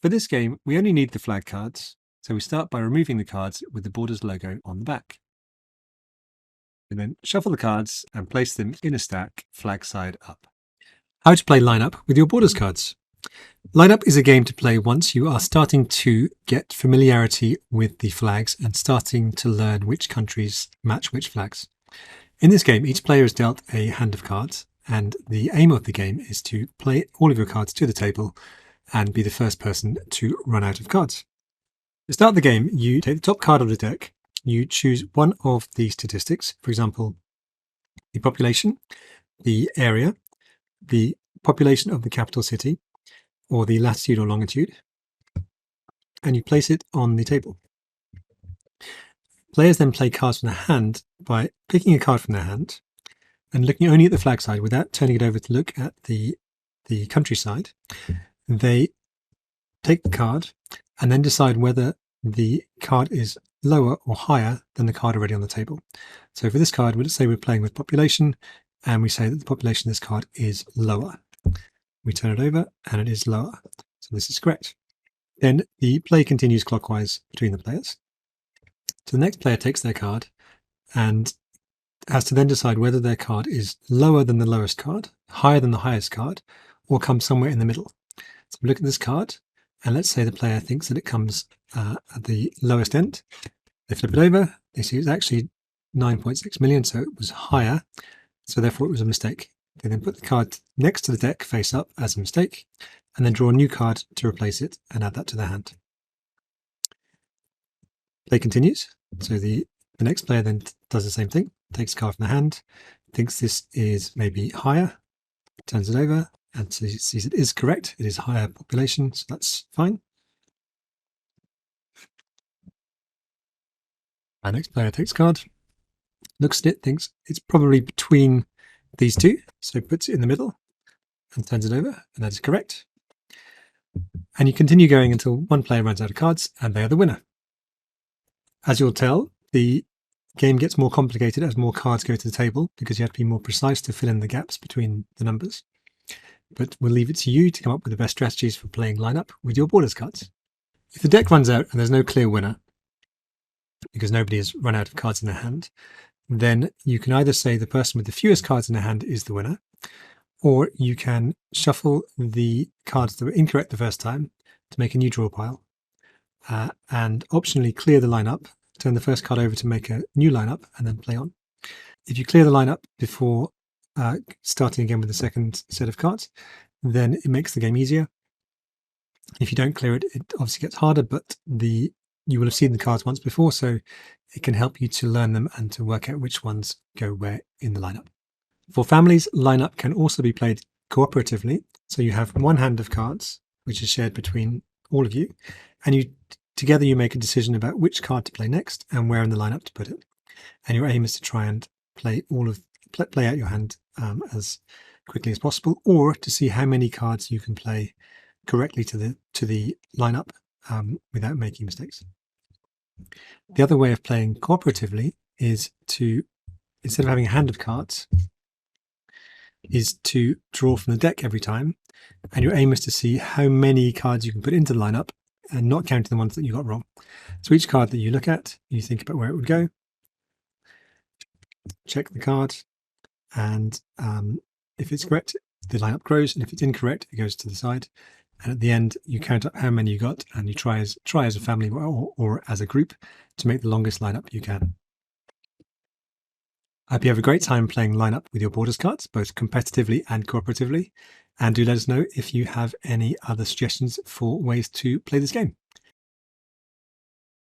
For this game, we only need the flag cards, so we start by removing the cards with the Borders logo on the back. We then shuffle the cards and place them in a stack, flag side up. How to play lineup with your Borders cards. Lineup is a game to play once you are starting to get familiarity with the flags and starting to learn which countries match which flags. In this game, each player is dealt a hand of cards, and the aim of the game is to play all of your cards to the table and be the first person to run out of cards. To start the game, you take the top card of the deck, you choose one of the statistics, for example, the population, the area, the population of the capital city, or the latitude or longitude, and you place it on the table. Players then play cards from their hand by picking a card from their hand and looking only at the flag side without turning it over to look at the countryside. They take the card and then decide whether the card is lower or higher than the card already on the table. So for this card, let's say we're playing with population, and we say that the population of this card is lower. We turn it over and it is lower. So this is correct. Then the play continues clockwise between the players. So the next player takes their card and has to then decide whether their card is lower than the lowest card, higher than the highest card, or comes somewhere in the middle. So we look at this card, and let's say the player thinks that it comes at the lowest end. They flip it over, they see it's actually 9.6 million, so it was higher, so therefore it was a mistake. They then put the card next to the deck face up as a mistake, and then draw a new card to replace it and add that to their hand. Play continues, so the next player then does the same thing, takes a card from the hand, thinks this is maybe higher, turns it over, and sees it is correct. It is higher population, so that's fine. Our next player takes a card, looks at it, thinks it's probably between these two, so puts it in the middle and turns it over, and that is correct. And you continue going until one player runs out of cards and they are the winner. As you'll tell, the game gets more complicated as more cards go to the table because you have to be more precise to fill in the gaps between the numbers. But we'll leave it to you to come up with the best strategies for playing lineup with your Borders cards. If the deck runs out and there's no clear winner, because nobody has run out of cards in their hand, then you can either say the person with the fewest cards in their hand is the winner, or you can shuffle the cards that were incorrect the first time to make a new draw pile, and optionally clear the lineup, turn the first card over to make a new lineup, and then play on. If you clear the lineup before starting again with the second set of cards, then it makes the game easier. If you don't clear it, it obviously gets harder, but you will have seen the cards once before, so it can help you to learn them and to work out which ones go where in the lineup. For families, lineup can also be played cooperatively. So you have one hand of cards, which is shared between all of you, and together you make a decision about which card to play next and where in the lineup to put it. And your aim is to try and play out your hand as quickly as possible, or to see how many cards you can play correctly to the lineup without making mistakes. The other way of playing cooperatively is to, instead of having a hand of cards, is to draw from the deck every time, and your aim is to see how many cards you can put into the lineup and not counting the ones that you got wrong. So each card that you look at, you think about where it would go, check the card, and if it's correct, the lineup grows, and if it's incorrect, it goes to the side. And at the end, you count up how many you got, and you try as a family or as a group to make the longest lineup you can. I hope you have a great time playing lineup with your Borders cards, both competitively and cooperatively. And do let us know if you have any other suggestions for ways to play this game.